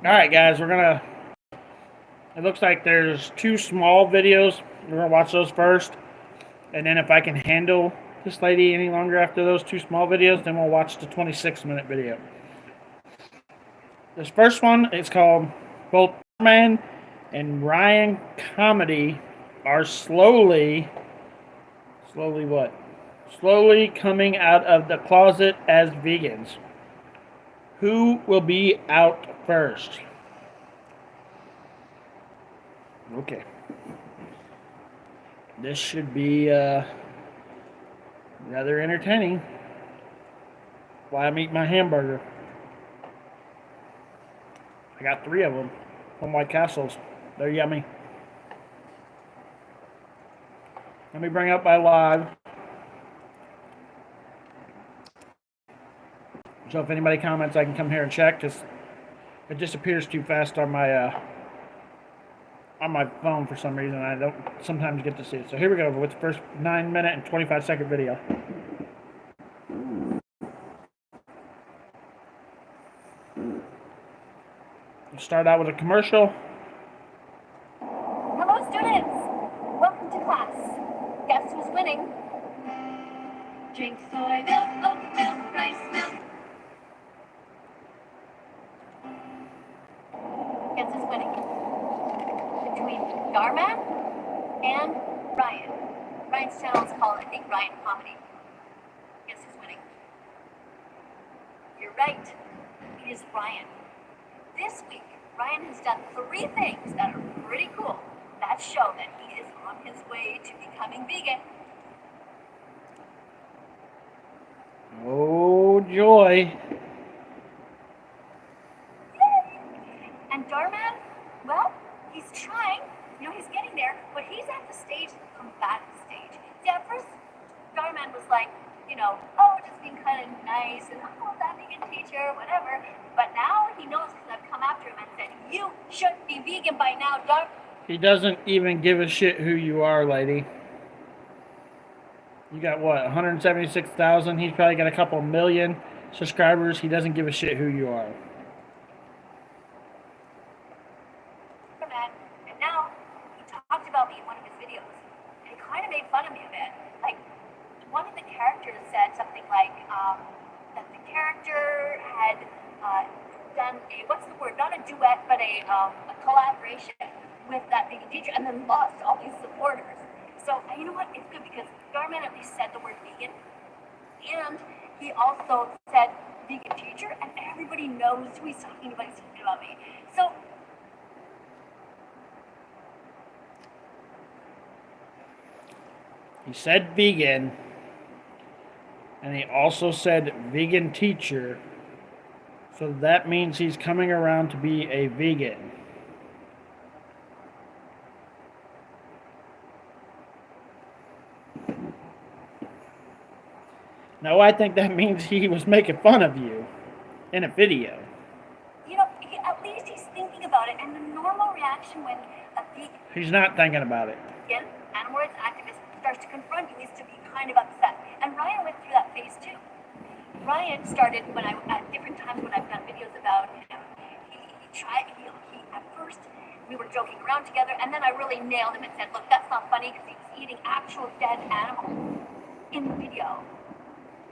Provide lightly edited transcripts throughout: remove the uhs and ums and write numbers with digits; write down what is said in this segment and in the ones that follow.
Alright, guys, it looks like there's two small videos. We're going to watch those first. And then if I can handle this lady any longer after those two small videos, then we'll watch the 26-minute video. This first one is called Both Man and Ryan Comedy are slowly what? Slowly coming out of the closet as vegans. Who will be out first? Okay. This should be rather entertaining. While I'm eating my hamburger. I got 3 of them from White Castles. They're yummy. Let me bring up my live. So if anybody comments, I can come here and check, because it disappears too fast on my phone for some reason. I don't sometimes get to see it. So here we go with the first 9-minute and 25-second video. We'll start out with a commercial. Hello, students. Welcome to class. Guess who's winning? Drink soy milk, oat milk, rice milk. Guess who's winning? Between Garman and Ryan. Ryan's channel is called, I think, Ryan Comedy. Guess who's winning? You're right. It is Ryan. This week, Ryan has done 3 things that are pretty cool that show that he is on his way to becoming vegan. Oh, joy. Yay! And Darman, well, he's trying. He's getting there, but he's at the stage, the combative stage. See, at first, Darman was like, just being kind of nice and, that vegan teacher, whatever. But now he knows because I've come after him and said, you should be vegan by now, Darman. He doesn't even give a shit who you are, lady. You got what, 176,000? He's probably got a couple million subscribers. He doesn't give a shit who you are. And now he talked about me in one of his videos. And he kind of made fun of me a bit. Like, one of the characters said something like that the character had done not a duet, but a collaboration with that vegan teacher, and then lost all these supporters. So you know what? It's good because Garman at least said the word vegan, and he also said vegan teacher, and everybody knows who he's talking about. He's talking about me. So he said vegan, and he also said vegan teacher. So that means he's coming around to be a vegan. No, I think that means he was making fun of you in a video. At least he's thinking about it, and the normal reaction when a vegan... He's not thinking about it. Animal rights activist starts to confront you is to be kind of upset. And Ryan went through that phase too. Ryan started at different times when I've done videos about him. He at first, we were joking around together, and then I really nailed him and said, look, that's not funny, because he was eating actual dead animals in the video.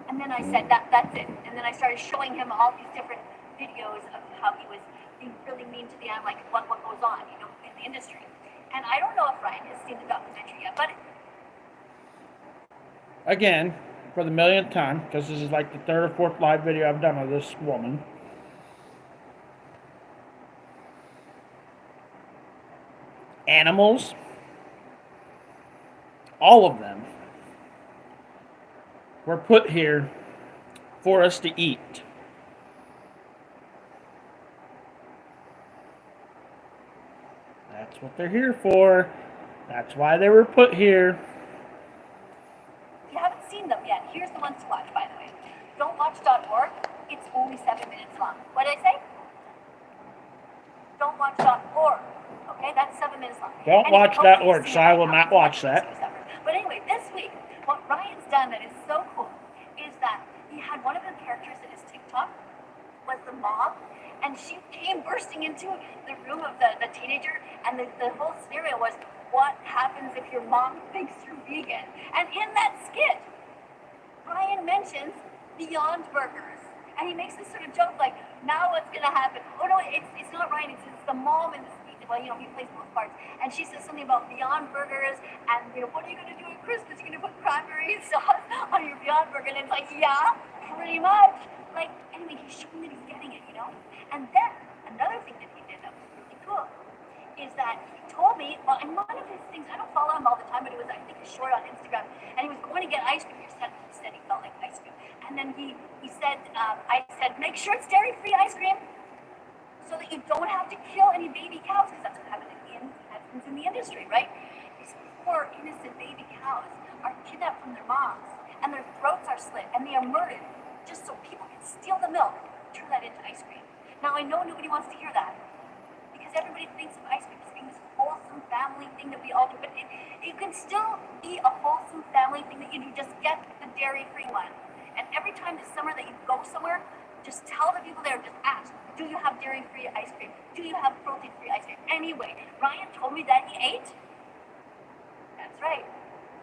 And then I said, that's it. And then I started showing him all these different videos of how he was being really mean to the animal, like what goes on, in the industry. And I don't know if Ryan has seen the documentary yet, but... Again, for the millionth time, because this is like the 3rd or 4th live video I've done of this woman. Animals, all of them, were put here for us to eat. That's what they're here for. That's why they were put here. If you haven't seen them yet, here's the ones to watch, by the way. Don'twatch.org. It's only 7 minutes long. What did I say? Don'twatch.org. Okay, that's 7 minutes long. Don't watch.org, so I will not watch that. But anyway, this week, what Ryan's done that is so cool is that he had one of the characters in his TikTok was the mom, And she came bursting into the room of the teenager, and the whole scenario was, what happens if your mom thinks you're vegan? And in that skit, Ryan mentions Beyond Burgers. And he makes this sort of joke like, now what's going to happen? Oh no, it's not Ryan, it's the mom in this, well, you know, he plays both parts. And she says something about Beyond Burgers, and, you know, what are you going to do at Christmas? You're going to put cranberry sauce on your Beyond Burger? And it's like, yeah, pretty much. Like, anyway, he's showing that he's getting it, you know? And then, another thing that he did that was really cool is that he told me, well, in one of his things, I don't follow him all the time, but it was, I think, a short on Instagram, and he was going to get ice cream. He said he felt like ice cream. And then he said, I said, make sure it's dairy-free ice cream so that you don't have to kill any baby cows, because that's what happens in the industry, right? These poor innocent baby cows are kidnapped from their moms, and their throats are slit, and they are murdered just so people can steal the milk, turn that into ice cream. Now, I know nobody wants to hear that, because everybody thinks of ice cream as being this wholesome family thing that we all do, but it can still be a wholesome family thing that you do, just get the dairy-free one. And every time this summer that you go somewhere, just tell the people there, just ask, do you have dairy-free ice cream? Do you have protein-free ice cream? Anyway, Ryan told me that he ate. That's right,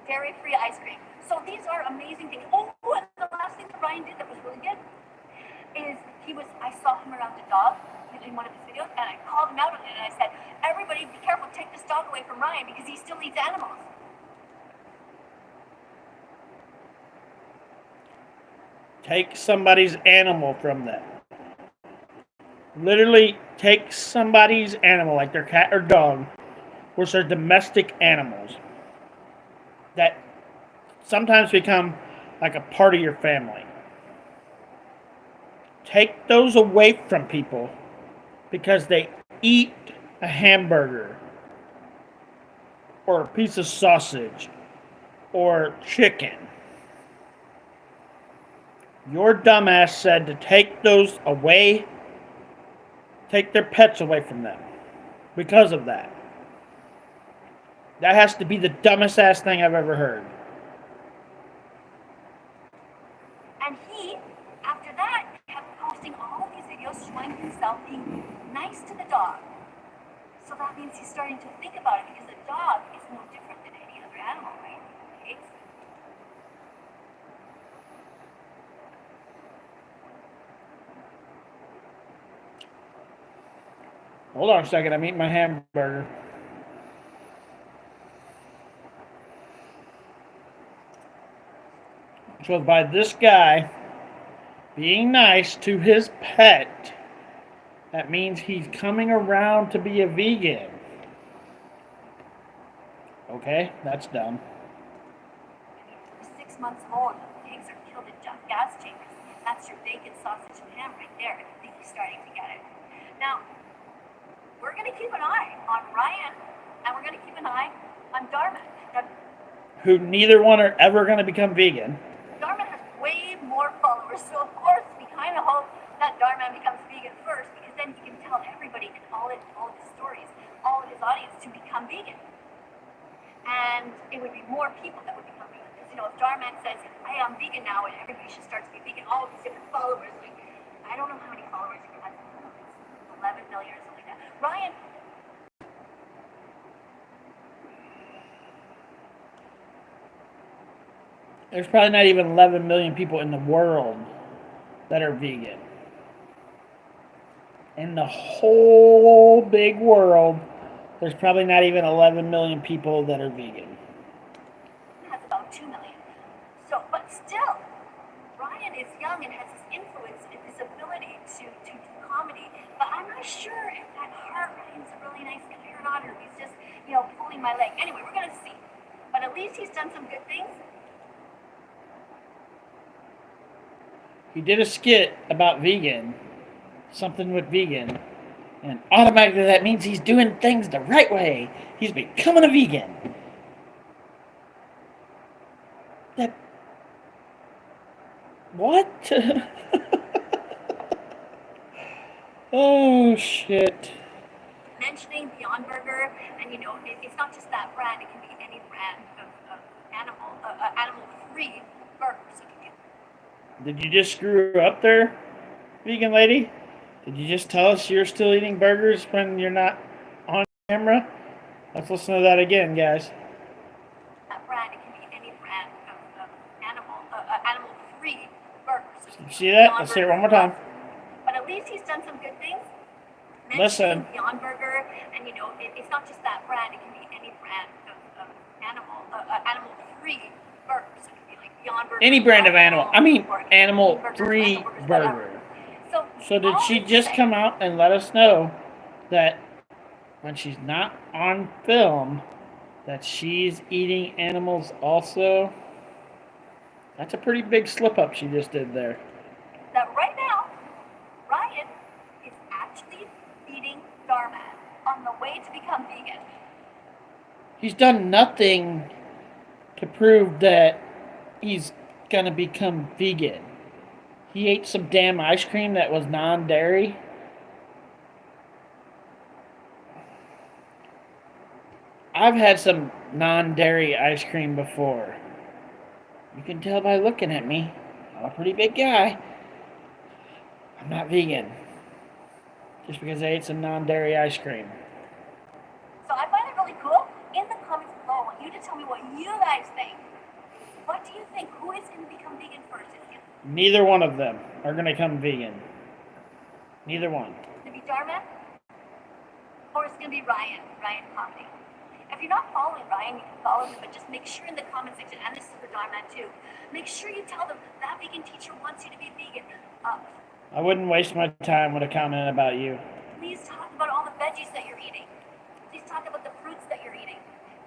dairy-free ice cream. So these are amazing things. Oh, and the last thing that Ryan did that was really good is I saw him around the dog in one of his videos, and I called him out on it, and I said, everybody be careful, take this dog away from Ryan because he still eats animals. Take somebody's animal from them. Literally take somebody's animal, like their cat or dog, which are domestic animals, that sometimes become like a part of your family. Take those away from people because they eat a hamburger or a piece of sausage or chicken. Your dumbass said to take those away, take their pets away from them because of that. That has to be the dumbest ass thing I've ever heard. And he, after that, kept posting all of these videos showing himself being nice to the dog. So that means he's starting to think about it, because a dog is no different than any other animal, right? Okay? Hold on a second, I'm eating my hamburger. So by this guy being nice to his pet, that means he's coming around to be a vegan. Okay, that's dumb. 6 months old, pigs are killed in gas chambers. That's your bacon, sausage, and ham right there. I think he's starting to get it. Now, we're going to keep an eye on Ryan, and we're going to keep an eye on Darman. Now, who neither one are ever going to become vegan. Darman has way more followers, so of course we kind of hope that Darman becomes vegan first, because then he can tell everybody in all of his stories, all of his audience, to become vegan. And it would be more people that would become vegan. Because, you know, if Darman says, hey, I'm vegan now, and everybody should start to be vegan, all of these different followers, like, I don't know how many followers he has, 11 million or something like that. Ryan, there's probably not even 11 million people in the world that are vegan. In the whole big world, there's probably not even 11 million people that are vegan. has about 2 million. So, but still, Ryan is young and has this influence and this ability to do comedy. But I'm not sure if at heart Ryan's a really nice guy or not, or he's just, you know, pulling my leg. Anyway, we're going to see. But at least he's done some good things. He did a skit about vegan, something with vegan, and automatically that means he's doing things the right way. He's becoming a vegan. That... What? Oh, shit. Mentioning Beyond Burger, and you know, it's not just that brand, it can be any brand of animal-free burgers. Did you just screw up there, vegan lady? Did you just tell us you're still eating burgers when you're not on camera? Let's listen to that again, guys. That brand, it can be any brand of animal-free burgers. See that? Beyond Let's hear it Burger one more time. But at least he's done some good things. Listen. Beyond Burger, and it's not just that brand. It can be any brand of animal-free burgers. It can be like Beyond Burger. Any brand of animal. I mean, animal-free burger. So did she just come out and let us know that when she's not on film, that she's eating animals also? That's a pretty big slip up she just did there. That right now, Ryan is actually feeding Darman on the way to become vegan. He's done nothing to prove that he's gonna become vegan. He ate some damn ice cream that was non-dairy. I've had some non-dairy ice cream before. You can tell by looking at me. I'm a pretty big guy. I'm not vegan. Just because I ate some non-dairy ice cream. So I find it really cool. In the comments below, I want you to tell me what you guys think. What do you think? Who is going to become vegan first? Neither one of them are going to become vegan. Neither one. Is it going to be Darman? Or is it going to be Ryan Comedy? If you're not following Ryan, you can follow him, but just make sure in the comment section, and this is for Darman too, make sure you tell them that vegan teacher wants you to be vegan. I wouldn't waste my time with a comment about you. Please talk about all the veggies that you're eating. Please talk about the fruits that you're eating,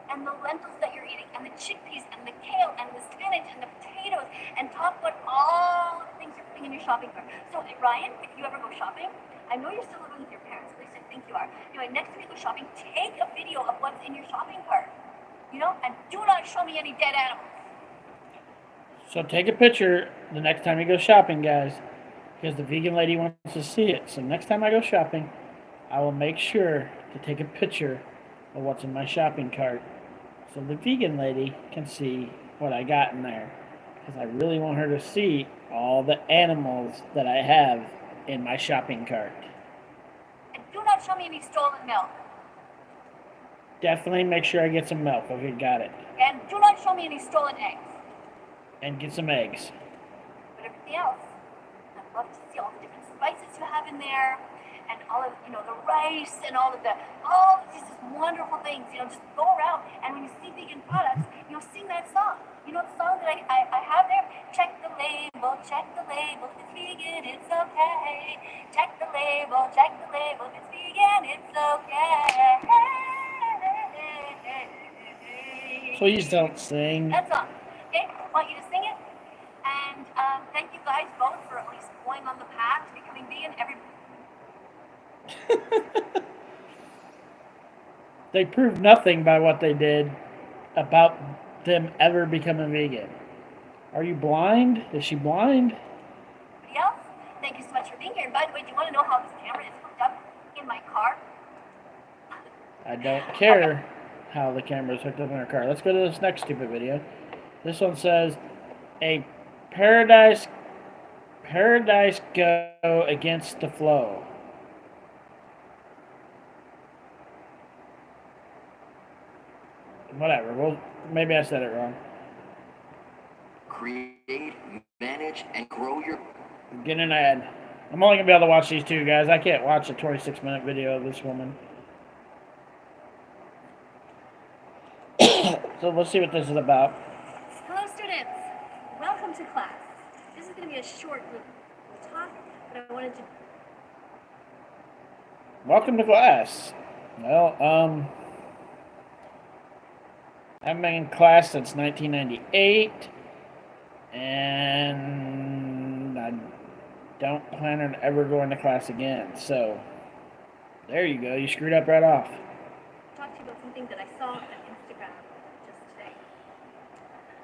and the lentils that you're eating, and the chickpeas, and the kale, and the spinach, and the potatoes, and talk about all the things you're putting in your shopping cart. So, Ryan, if you ever go shopping, I know you're still living with your parents, at least I think you are. Anyway, next time you go shopping, take a video of what's in your shopping cart. And do not show me any dead animals. So take a picture the next time you go shopping, guys, because the vegan lady wants to see it. So next time I go shopping, I will make sure to take a picture of what's in my shopping cart so the vegan lady can see what I got in there. Because I really want her to see all the animals that I have in my shopping cart. And do not show me any stolen milk. Definitely make sure I get some milk. Okay, got it. And do not show me any stolen eggs. And get some eggs. But everything else, I'd love to see all the different spices you have in there, and all of the rice, and all these wonderful things. Just go around, and when you see vegan products, sing that song. The song that I have there. Check the label, if it's vegan, it's okay. Check the label, if it's vegan, it's okay. Please don't sing. That song. Okay, I want you to sing it. And thank you guys both for at least going on the path to becoming vegan. They proved nothing by what they did about them ever becoming vegan. Are you blind? Is she blind? Anybody else? Thank you so much for being here. And by the way, do you want to know how this camera is hooked up in my car? I don't care how the camera is hooked up in her car. Let's go to this next stupid video. This one says, a paradise go against the flow. Whatever. Well, maybe I said it wrong. Create, manage, and grow your... Get an ad. I'm only going to be able to watch these two, guys. I can't watch a 26-minute video of this woman. So let's see what this is about. Hello, students. Welcome to class. This is going to be a short talk, but I wanted to... Welcome to class. Well, I've been in class since 1998, and I don't plan on ever going to class again. So, there you go. You screwed up right off. Talk to you about something that I saw on Instagram just today.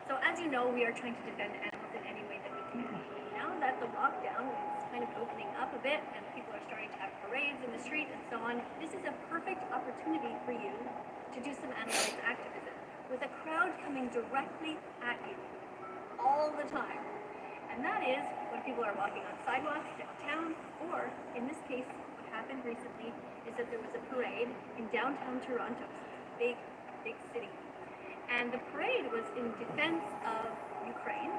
So, as you know, we are trying to defend animals in any way that we can. Now that the lockdown is kind of opening up a bit, and people are starting to have parades in the street and so on, this is a perfect opportunity for you to do some animal rights activism, with a crowd coming directly at you all the time. And that is when people are walking on sidewalks downtown, or in this case, what happened recently is that there was a parade in downtown Toronto, big, big city. And the parade was in defense of Ukraine.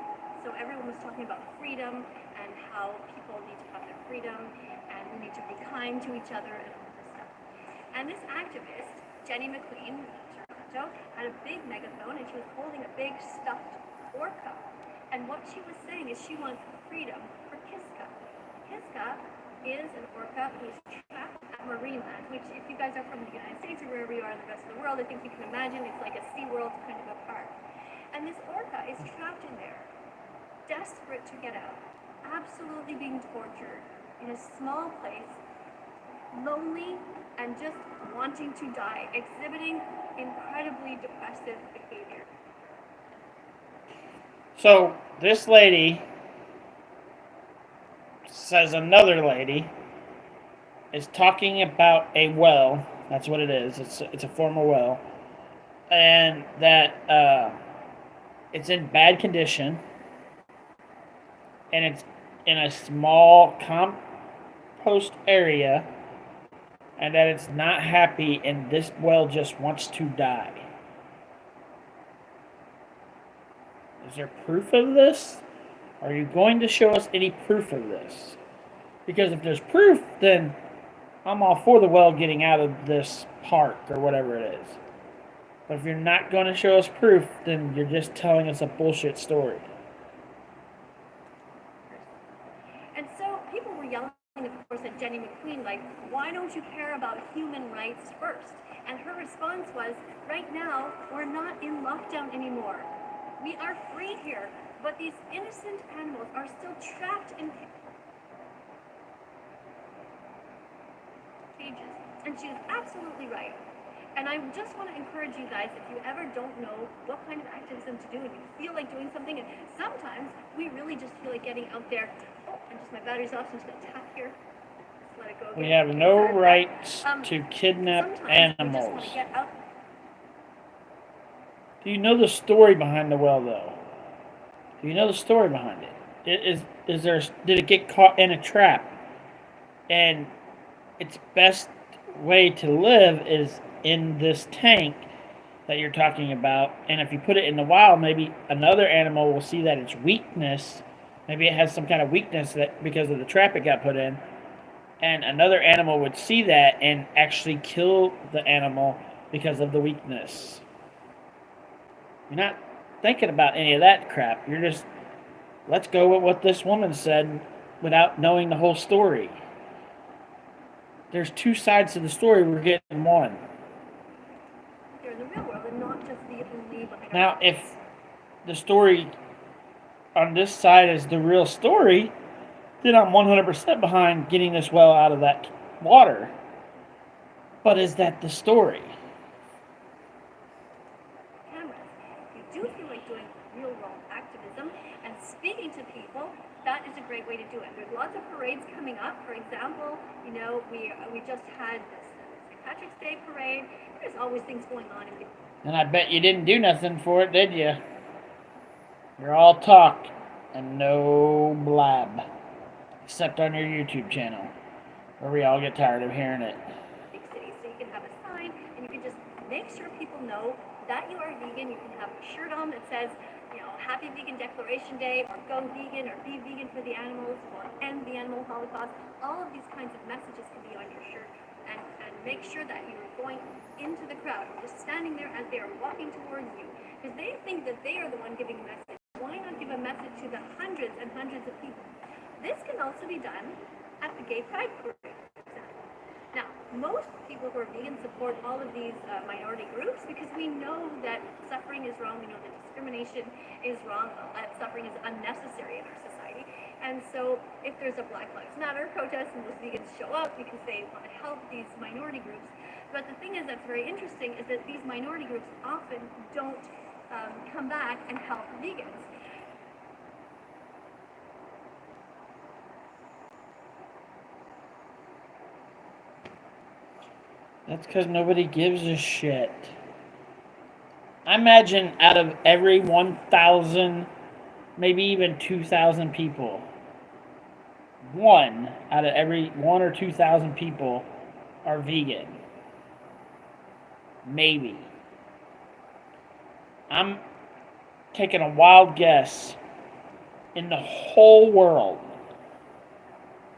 So everyone was talking about freedom and how people need to have their freedom and we need to be kind to each other and all this stuff. And this activist, Jenny McQueen, Toronto, had a big megaphone and she was holding a big stuffed orca. And what she was saying is she wants freedom for Kiska. Kiska is an orca who's trapped at Marineland, which if you guys are from the United States or wherever you are in the rest of the world, I think you can imagine it's like a SeaWorld kind of a park. And this orca is trapped in there, desperate to get out, absolutely being tortured in a small place, lonely and just wanting to die, exhibiting incredibly depressive behavior. So this lady says another lady is talking about a well. That's what it is. It's a former well, and that it's in bad condition, and it's in a small compost area, and that it's not happy, and this well just wants to die. Is there proof of this? Are you going to show us any proof of this? Because if there's proof, then I'm all for the well getting out of this park or whatever it is. But if you're not going to show us proof, then you're just telling us a bullshit story. And so people were yelling, of course, at Jenny McQueen, like, why don't you care about human rights first? And her response was, right now, we're not in lockdown anymore. We are free here, but these innocent animals are still trapped in cages. And she was absolutely right. And I just want to encourage you guys, if you ever don't know what kind of activism to do and you feel like doing something, and sometimes we really just feel like getting out there. Oh, and just my battery's off, so I'm just going to tap here. Just let it go again. We have no right to kidnap animals. We just want to get out. Do you know the story behind the well, though? Do you know the story behind it? Did it get caught in a trap? And its best way to live is in this tank that you're talking about. And if you put it in the wild, maybe another animal will see that its weakness. Maybe it has some kind of weakness that because of the trap it got put in. And another animal would see that and actually kill the animal because of the weakness. You're not thinking about any of that crap. You're just, let's go with what this woman said without knowing the whole story. There's two sides to the story. We're getting one. They're in the real world and not just the only. Now, if the story on this side is the real story, then I'm 100% behind getting this well out of that water. But is that the story? Speaking to people, that is a great way to do it. There's lots of parades coming up. For example, you know, we just had this St. Patrick's Day parade. There's always things going on in people. And I bet you didn't do nothing for it, did you? You're all talk and no blab. Except on your YouTube channel, where we all get tired of hearing it. Big city, so you can have a sign and you can just make sure people know that you are vegan. You can have a shirt on that says, you know, Happy Vegan Declaration Day, or Go Vegan, or Be Vegan for the Animals, or End the Animal Holocaust. All of these kinds of messages can be on your shirt, and make sure that you're going into the crowd, just standing there as they are walking towards you, because they think that they are the one giving a message. Why not give a message to the hundreds and hundreds of people? This can also be done at the Gay Pride Parade. Now, most people who are vegan support all of these minority groups because we know that suffering is wrong, we know that discrimination is wrong, suffering is unnecessary in our society. And so if there's a Black Lives Matter protest and those vegans show up because they want to help these minority groups, but the thing is that's very interesting is that these minority groups often don't come back and help vegans. That's because nobody gives a shit. I imagine out of every 1,000 maybe even 2,000 people. One out of every 1 or 2,000 people are vegan. Maybe. I'm taking a wild guess. In the whole world,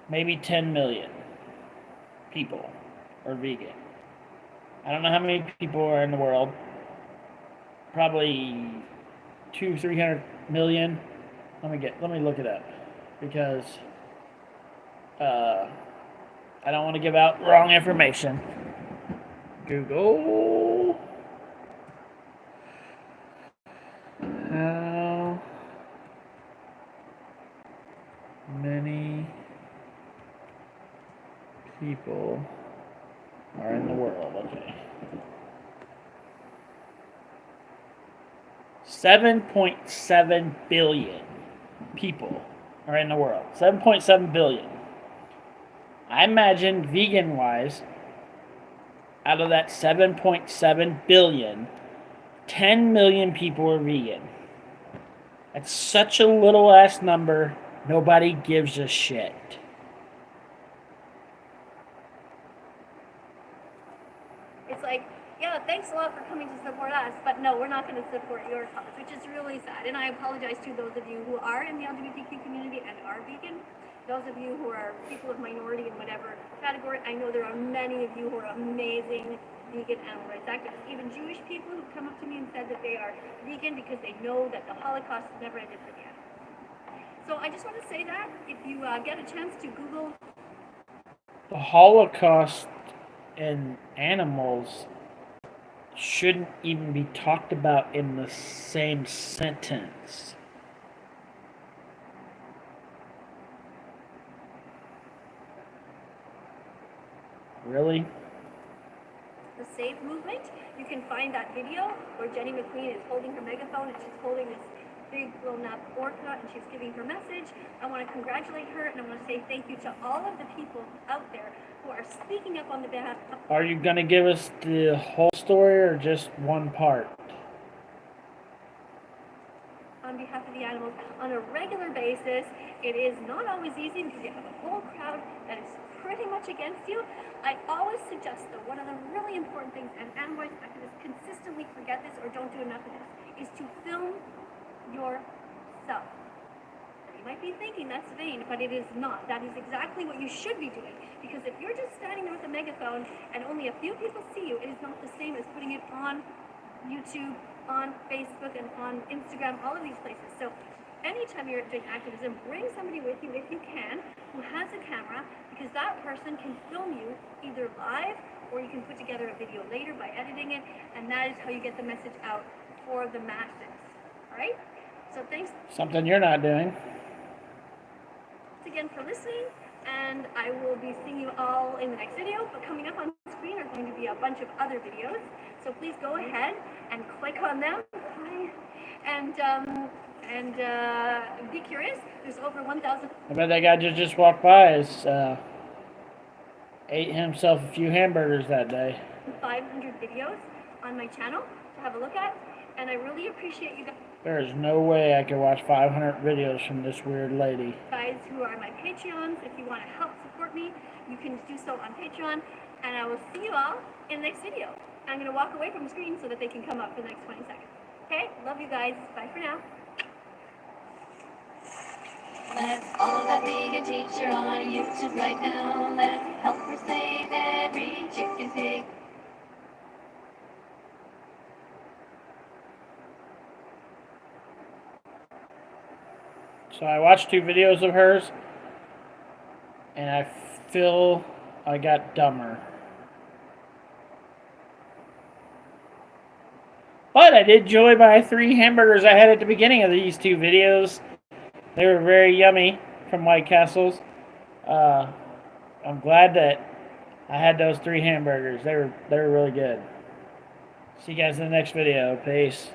maybe 10 million people are vegan. I don't know how many people are in the world. Probably 200-300 million. Let me look it up because I don't want to give out wrong information. Google. How many people are in the world? Okay. 7.7 billion people are in the world. 7.7 billion. I imagine vegan wise, out of that 7.7 billion, 10 million people are vegan. That's such a little ass number, nobody gives a shit. It's like, yeah, thanks a lot for coming to support us, but no, we're not going to support your cause, which is really sad. And I apologize to those of you who are in the LGBTQ community and are vegan. Those of you who are people of minority in whatever category, I know there are many of you who are amazing vegan animal rights activists. Even Jewish people who come up to me and said that they are vegan because they know that the Holocaust never ended for the animals. So I just want to say that if you get a chance to Google the Holocaust and animals shouldn't even be talked about in the same sentence. Really? the Save movement, you can find that video where Jenny McQueen is holding her megaphone and she's holding this big blown up orca and she's giving her message. I want to congratulate her and I want to say thank you to all of the people out there who are speaking up on the behalf of... Are you going to give us the whole story or just one part? On behalf of the animals on a regular basis. It is not always easy because you have a whole crowd that is pretty much against you. I always suggest that one of the really important things, and animal rights activists consistently forget this or don't do enough of this, is to film yourself. You might be thinking that's vain, but it is not. That is exactly what you should be doing, because if you're just standing there with a megaphone and only a few people see you, it is not the same as putting it on YouTube, on Facebook, and on Instagram, all of these places. So anytime you're doing activism, bring somebody with you if you can who has a camera, because that person can film you either live or you can put together a video later by editing it, and that is how you get the message out for the masses. All right? So thanks. Something you're not doing. Again for listening, and I will be seeing you all in the next video, but coming up on screen are going to be a bunch of other videos, so please go ahead and click on them. And be curious. There's over 1,000. I bet that guy just walked by ate himself a few hamburgers that day. 500 videos on my channel to have a look at, and I really appreciate you There is no way I could watch 500 videos from this weird lady. guys who are my Patreons. If you want to help support me, you can do so on Patreon, and I will see you all in the next video. I'm going to walk away from the screen so that they can come up for the next 20 seconds. Okay? Love you guys. Bye for now. Let's follow that vegan teacher on YouTube right now. Let's help her save every chicken pig. So I watched 2 videos of hers, and I feel I got dumber. But I did enjoy my 3 hamburgers I had at the beginning of these 2 videos. They were very yummy from White Castle's. I'm glad that I had those 3 hamburgers. They were really good. See you guys in the next video. Peace.